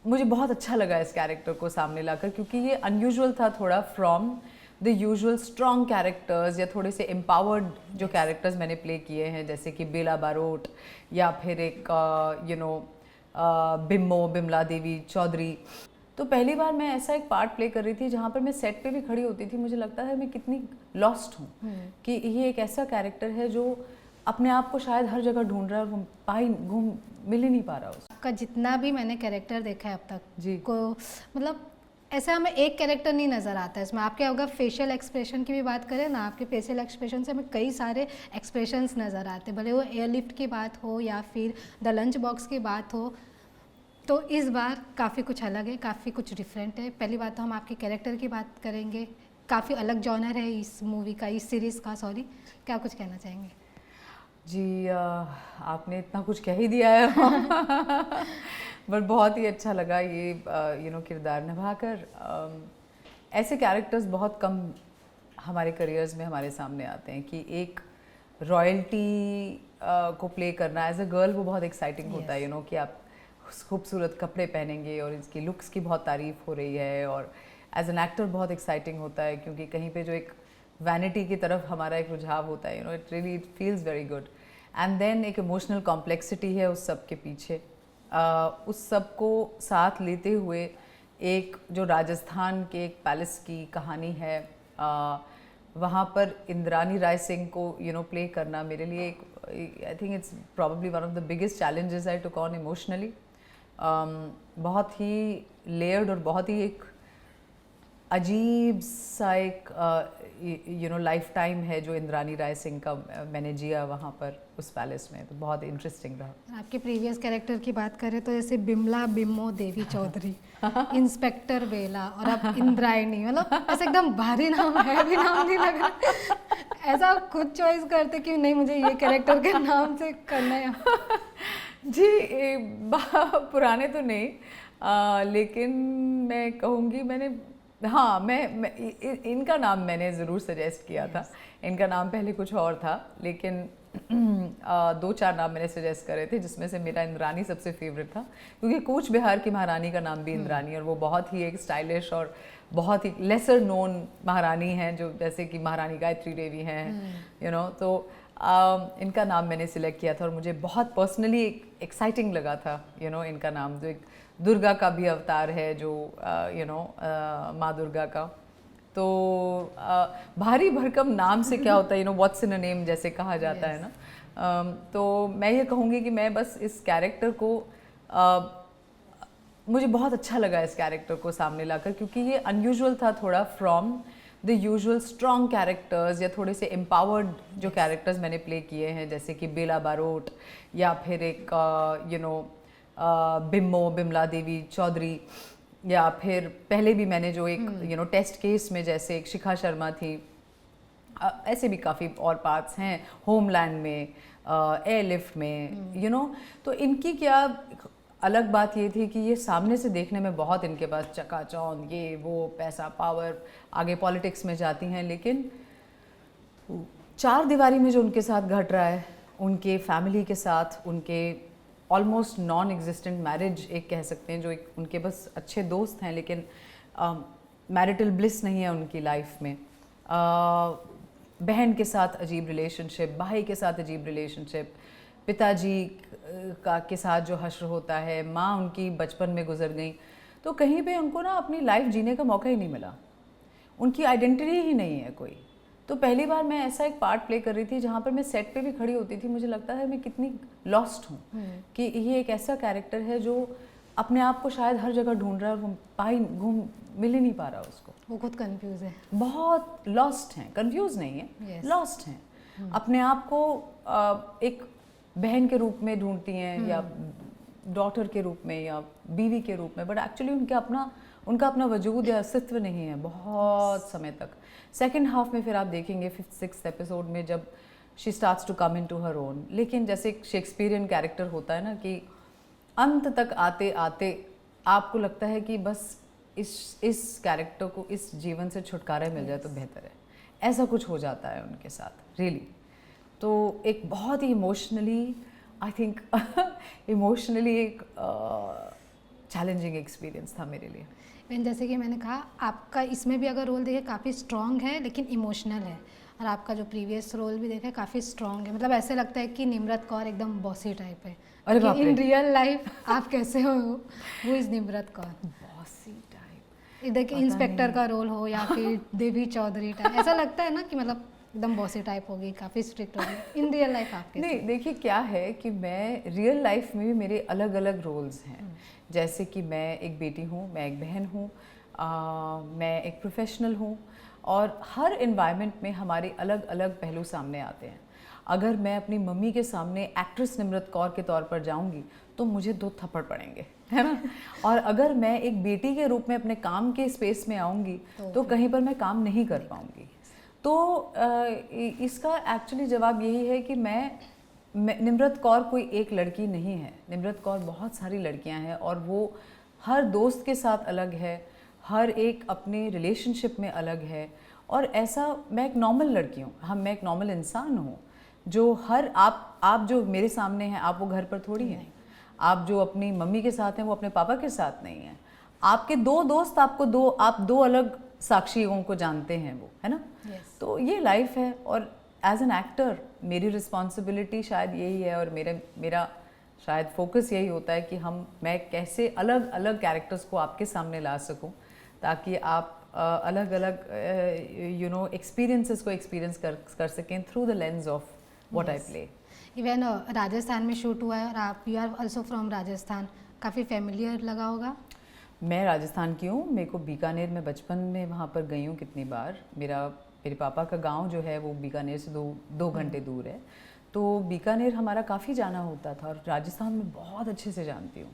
मुझे बहुत अच्छा लगा इस कैरेक्टर को सामने लाकर, क्योंकि ये अनयूजुअल था थोड़ा from the usual strong characters या थोड़े से एम्पावर्ड जो कैरेक्टर्स मैंने प्ले किए हैं, जैसे कि बेला बारोट या फिर एक बिमला देवी चौधरी। तो पहली बार मैं ऐसा एक पार्ट प्ले कर रही थी जहाँ पर मैं सेट पे भी खड़ी होती थी, मुझे लगता है मैं कितनी लॉस्ट हूँ कि ये एक ऐसा कैरेक्टर है जो अपने आप को शायद हर जगह ढूंढ रहा है और घूम मिल ही नहीं पा रहा उसको। आपका जितना भी मैंने कैरेक्टर देखा है अब तक जी को, मतलब ऐसा हमें एक कैरेक्टर नहीं नज़र आता है इसमें। आपके अगर फेशियल एक्सप्रेशन की भी बात करें ना, आपके फेशियल एक्सप्रेशन से हमें कई सारे एक्सप्रेशंस नज़र आते हैं, भले वो एयरलिफ्ट की बात हो या फिर द लंच बॉक्स की बात हो। तो इस बार काफ़ी कुछ अलग है, काफ़ी कुछ डिफरेंट है। पहली बात तो हम आपके कैरेक्टर की बात करेंगे, काफ़ी अलग जॉनर है इस मूवी का, इस सीरीज़ का, सॉरी। क्या कुछ कहना चाहेंगे? जी आपने इतना कुछ कह ही दिया है बट बहुत ही अच्छा लगा ये किरदार निभाकर। ऐसे कैरेक्टर्स बहुत कम हमारे करियर्स में हमारे सामने आते हैं कि एक रॉयल्टी को प्ले करना एज अ गर्ल, वो बहुत एक्साइटिंग होता है कि आप खूबसूरत कपड़े पहनेंगे और इसकी लुक्स की बहुत तारीफ हो रही है, और एज एन एक्टर बहुत एक्साइटिंग होता है क्योंकि कहीं पे जो एक वैनिटी की तरफ हमारा एक रुझाव होता है, it really it feels very good. And then एक इमोशनल कॉम्प्लेक्सिटी है उस सब के पीछे, उस सब को साथ लेते हुए एक जो राजस्थान के एक पैलेस की कहानी है, वहाँ पर इंद्रानी राय सिंह को प्ले करना मेरे लिए एक, I think it's probably one of the biggest challenges I took on emotionally. बहुत ही लेयर्ड और बहुत ही एक अजीब सा एक लाइफ टाइम है जो इंद्रानी राय सिंह का मैंने जिया वहाँ पर उस पैलेस में, तो बहुत इंटरेस्टिंग रहा। आपके प्रीवियस कैरेक्टर की बात करें तो जैसे बिमला बिम्मो देवी चौधरी, इंस्पेक्टर बेला और अब इंद्रायणी, मतलब ऐसे एकदम भारी नाम है, भी नाम नहीं लग रहा। ऐसा आप खुद चॉइस करते कि नहीं मुझे ये कैरेक्टर के नाम से करना है? जी पुराने तो नहीं, लेकिन मैं कहूँगी मैंने, हाँ मैं इनका नाम मैंने ज़रूर सजेस्ट किया था। इनका नाम पहले कुछ और था, लेकिन 2-4 नाम मैंने सजेस्ट करे थे, जिसमें से मेरा इंद्रानी सबसे फेवरेट था, क्योंकि कूच बिहार की महारानी का नाम भी इंद्रानी, और वो बहुत ही एक स्टाइलिश और बहुत ही लेसर नोन महारानी हैं, जो जैसे कि महारानी गायत्री देवी हैं, तो इनका नाम मैंने सिलेक्ट किया था और मुझे बहुत पर्सनली एक्साइटिंग लगा था, इनका नाम जो एक दुर्गा का भी अवतार है, जो माँ दुर्गा का। तो भारी भरकम नाम से क्या होता है, व्हाट्स इन अ नेम जैसे कहा जाता है ना। तो मैं ये कहूँगी कि मैं बस इस कैरेक्टर को मुझे बहुत अच्छा लगा इस कैरेक्टर को सामने लाकर, क्योंकि ये अनयूजुअल था थोड़ा from the usual strong characters या थोड़े से एम्पावर्ड जो कैरेक्टर्स मैंने प्ले किए हैं, जैसे कि बेला बारोट या फिर एक बिमला देवी चौधरी, या फिर पहले भी मैंने जो एक टेस्ट केस में जैसे एक शिखा शर्मा थी, ऐसे भी काफ़ी और पार्ट्स हैं, होमलैंड में, एयरलिफ्ट में, तो इनकी क्या अलग बात ये थी कि ये सामने से देखने में बहुत इनके पास चकाचौंध, ये वो पैसा पावर, आगे पॉलिटिक्स में जाती हैं, लेकिन चार दीवारी में जो उनके साथ घट रहा है, उनके फैमिली के साथ, उनके ऑलमोस्ट नॉन एग्जिस्टेंट मैरिज एक कह सकते हैं, जो एक उनके बस अच्छे दोस्त हैं, लेकिन मैरिटल ब्लिस नहीं है उनकी लाइफ में। बहन के साथ अजीब रिलेशनशिप, भाई के साथ अजीब रिलेशनशिप, पिताजी का के साथ जो हश्र होता है, माँ उनकी बचपन में गुजर गई, तो कहीं पे उनको ना अपनी लाइफ जीने का मौका ही नहीं मिला, उनकी आइडेंटिटी ही नहीं है कोई। तो पहली बार मैं ऐसा एक पार्ट प्ले कर रही थी जहाँ पर मैं सेट पे भी खड़ी होती थी, मुझे लगता है मैं कितनी लॉस्ट हूँ कि ये एक ऐसा कैरेक्टर है जो अपने आप को शायद हर जगह ढूंढ रहा है और घूम मिल ही नहीं पा रहा उसको। वो खुद कंफ्यूज है, बहुत लॉस्ट हैं, कंफ्यूज नहीं है, लॉस्ट हैं, अपने आप को एक बहन के रूप में ढूंढती हैं, या डॉटर के रूप में, या बीवी के रूप में, बट एक्चुअली उनका अपना वजूद या अस्तित्व नहीं है बहुत समय तक। सेकेंड हाफ में फिर आप देखेंगे 5th-6th एपिसोड में जब she starts to come in to her own, लेकिन जैसे एक शेक्सपियरियन कैरेक्टर होता है ना कि अंत तक आते आते आपको लगता है कि बस इस कैरेक्टर को इस जीवन से छुटकारा मिल जाए तो बेहतर है, ऐसा कुछ हो जाता है उनके साथ रियली। तो एक बहुत ही इमोशनली आई थिंक इमोशनली एक चैलेंजिंग एक्सपीरियंस था मेरे लिए। इवन जैसे कि मैंने कहा आपका इसमें भी अगर रोल देखे काफ़ी स्ट्रॉन्ग है लेकिन इमोशनल है, और आपका जो प्रीवियस रोल भी देखा काफ़ी स्ट्रॉन्ग है, मतलब ऐसे लगता है कि निम्रत कौर एकदम बॉसी टाइप है। अरे बाप रे। इन रियल लाइफ आप कैसे हो, वो is Nimrat Kaur. Bossy type, इधर के पता इंस्पेक्टर नहीं। का रोल हो या फिर देवी चौधरी टाइप, ऐसा लगता है ना कि मतलब एकदम बॉसी टाइप होगी, काफ़ी स्ट्रिक्ट होगी। इन रियल लाइफ आप कैसे? नहीं, देखिए क्या है कि मैं रियल लाइफ में भी मेरे अलग अलग रोल्स हैं। जैसे कि मैं एक बेटी हूँ, मैं एक बहन हूँ, मैं एक प्रोफेशनल हूँ, और हर इन्वायरमेंट में हमारे अलग अलग पहलू सामने आते हैं। अगर मैं अपनी मम्मी के सामने एक्ट्रेस निम्रत कौर के तौर पर जाऊंगी तो मुझे 2 थप्पड़ पड़ेंगे, है ना। और अगर मैं एक बेटी के रूप में अपने काम के स्पेस में आऊँगी तो कहीं पर मैं काम नहीं कर पाऊँगी। तो इसका एक्चुअली जवाब यही है कि मैं निम्रत कौर कोई एक लड़की नहीं है। निम्रत कौर बहुत सारी लड़कियां हैं, और वो हर दोस्त के साथ अलग है, हर एक अपने रिलेशनशिप में अलग है। और ऐसा मैं एक नॉर्मल लड़की हूँ, मैं एक नॉर्मल इंसान हूँ, जो हर आप जो मेरे सामने हैं, आप वो घर पर थोड़ी हैं। आप जो अपनी मम्मी के साथ हैं वो अपने पापा के साथ नहीं हैं। आपके 2 दोस्त आप 2 अलग साक्षियों को जानते हैं, वो है ना। Yes. तो ये लाइफ है, और एज एन एक्टर मेरी रिस्पॉन्सिबिलिटी शायद यही है, और मेरा शायद फोकस यही होता है कि मैं कैसे अलग अलग कैरेक्टर्स को आपके सामने ला सकूं, ताकि आप अलग अलग एक्सपीरियंसेस को एक्सपीरियंस कर सकें through the lens of what I play. Even Rajasthan में शूट हुआ है और आप you are also from Rajasthan, काफ़ी फेमिलियर लगा होगा। मैं राजस्थान की हूँ, मेरे को बीकानेर में बचपन में वहाँ पर गई हूँ कितनी बार। मेरे पापा का गांव जो है वो बीकानेर से 2 घंटे दूर है, तो बीकानेर हमारा काफ़ी जाना होता था, और राजस्थान में बहुत अच्छे से जानती हूँ।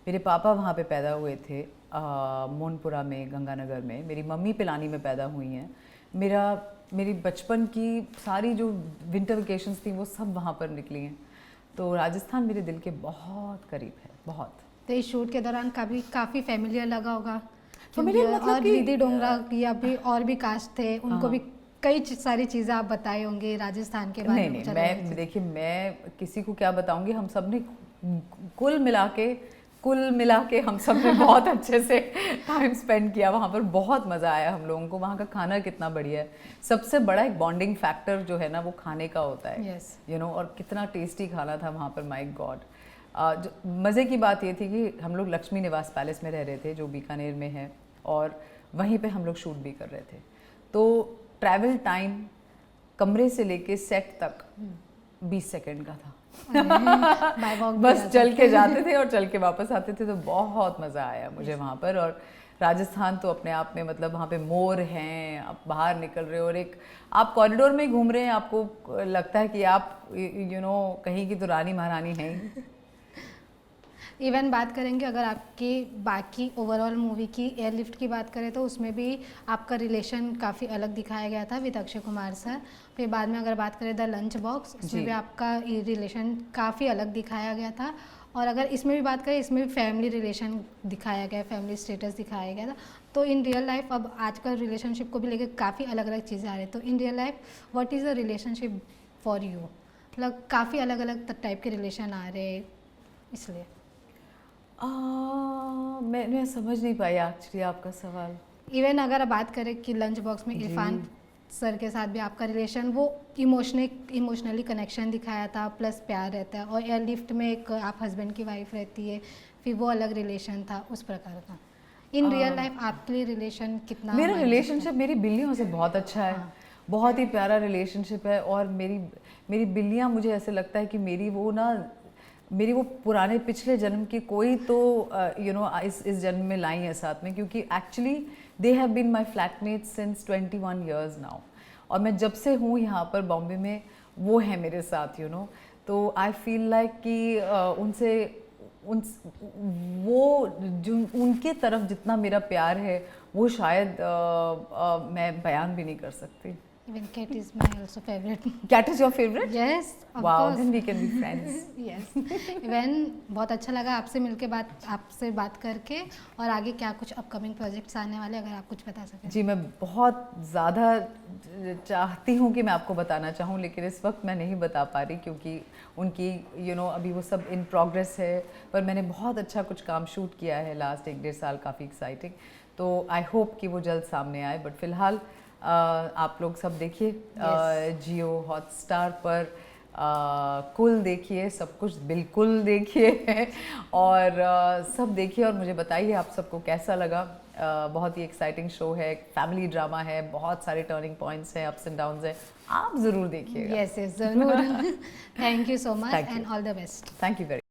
मेरे पापा वहाँ पे पैदा हुए थे, मोनपुरा में, गंगानगर में। मेरी मम्मी पिलानी में पैदा हुई हैं। मेरी बचपन की सारी जो विंटर वेकेशंस थी वो सब वहाँ पर निकली हैं। तो राजस्थान मेरे दिल के बहुत करीब है, बहुत। तो इस शूट के दौरान काफ़ी फेमिलियर लगा होगा। Familiar मतलब और कि रिद्धि डोंगरा या भी और भी कास्ट थे, उनको हाँ। भी कई सारी चीज़ें आप बताए होंगे राजस्थान के बारे में। नहीं, मैं किसी को क्या बताऊंगी। हम सब ने कुल मिला के हम सब ने बहुत अच्छे से टाइम स्पेंड किया वहाँ पर। बहुत मज़ा आया हम लोगों को। वहाँ का खाना कितना बढ़िया है। सबसे बड़ा एक बॉन्डिंग फैक्टर जो है ना वो खाने का होता है, Yes. और कितना टेस्टी खाना था वहाँ पर, माय गॉड। जो मज़े की बात ये थी कि हम लोग लक्ष्मी निवास पैलेस में रह रहे थे, जो बीकानेर में है, और वहीं पे हम लोग शूट भी कर रहे थे। तो ट्रैवल टाइम कमरे से लेके सेट तक 20 सेकंड का था। बाय वॉक बस चल के जाते थे और चल के वापस आते थे। तो बहुत मज़ा आया मुझे वहाँ पर। और राजस्थान तो अपने आप में, मतलब वहाँ पे मोर हैं, आप बाहर निकल रहे हो और आप कॉरिडोर में घूम रहे हैं, आपको लगता है कि आप कहीं की तो रानी महारानी हैं। इवन बात करेंगे अगर आपकी बाकी ओवरऑल मूवी की, एयरलिफ्ट की बात करें तो उसमें भी आपका रिलेशन काफ़ी अलग दिखाया गया था विद अक्षय कुमार सर। फिर बाद में अगर बात करें द लंच बॉक्स, उसमें भी आपका रिलेशन काफ़ी अलग दिखाया गया था। और अगर इसमें भी बात करें, इसमें भी फैमिली रिलेशन दिखाया गया, फैमिली स्टेटस दिखाया गया था। तो इन रियल लाइफ अब आजकल रिलेशनशिप को भी लेकर काफ़ी अलग अलग चीज़ें आ रही है। तो in real life what is the relationship for you? मतलब काफ़ी अलग अलग टाइप के रिलेशन आ रहे हैं, इसलिए मैं समझ नहीं पाई एक्चुअली आपका सवाल। इवन अगर आप बात करें कि लंच बॉक्स में इरफान सर के साथ भी आपका रिलेशन वो इमोशनली कनेक्शन दिखाया था, प्लस प्यार रहता है, और एयरलिफ्ट में एक आप हस्बैंड की वाइफ रहती है, फिर वो अलग रिलेशन था उस प्रकार का। इन रियल लाइफ आपके लिए रिलेशन कितना? मेरा रिलेशनशिप मेरी बिल्लियों से बहुत अच्छा है। बहुत ही प्यारा रिलेशनशिप है। और मेरी बिल्लियाँ, मुझे ऐसे लगता है कि मेरी वो पुराने पिछले जन्म की कोई तो इस जन्म में लाई है साथ में, क्योंकि actually they have been my flatmate since 21 years now. और मैं जब से हूँ यहाँ पर बॉम्बे में, वो है मेरे साथ, तो आई फील लाइक कि उनके तरफ जितना मेरा प्यार है वो शायद मैं बयान भी नहीं कर सकती। Even cat is my also favourite. Cat is your favourite? Yes of wow, course. Then we can be friends. Yes even बहुत अच्छा लगा आपसे मिलके, आपसे बात करके। और आगे क्या कुछ अपकमिंग प्रोजेक्ट्स आने वाले, अगर आप कुछ बता सकें। जी, मैं बहुत ज़्यादा चाहती हूँ कि मैं आपको बताना चाहूँ, लेकिन इस वक्त मैं नहीं बता पा रही क्योंकि उनकी अभी वो सब इन प्रोग्रेस है। पर मैंने बहुत अच्छा कुछ काम शूट किया है लास्ट 1-1.5 साल, काफ़ी एक्साइटिंग। तो आई होप कि वो जल्द सामने आए। बट फिलहाल आप लोग सब देखिए जियो हॉटस्टार पर, कुल देखिए, सब कुछ बिल्कुल देखिए और सब देखिए और मुझे बताइए आप सबको कैसा लगा। बहुत ही एक्साइटिंग शो है, फैमिली ड्रामा है, बहुत सारे टर्निंग पॉइंट्स हैं, अप्स एंड डाउन्स हैं, आप ज़रूर देखिएगा। यस यस ज़रूर। Thank you so much Thank you. And all the best. Thank you very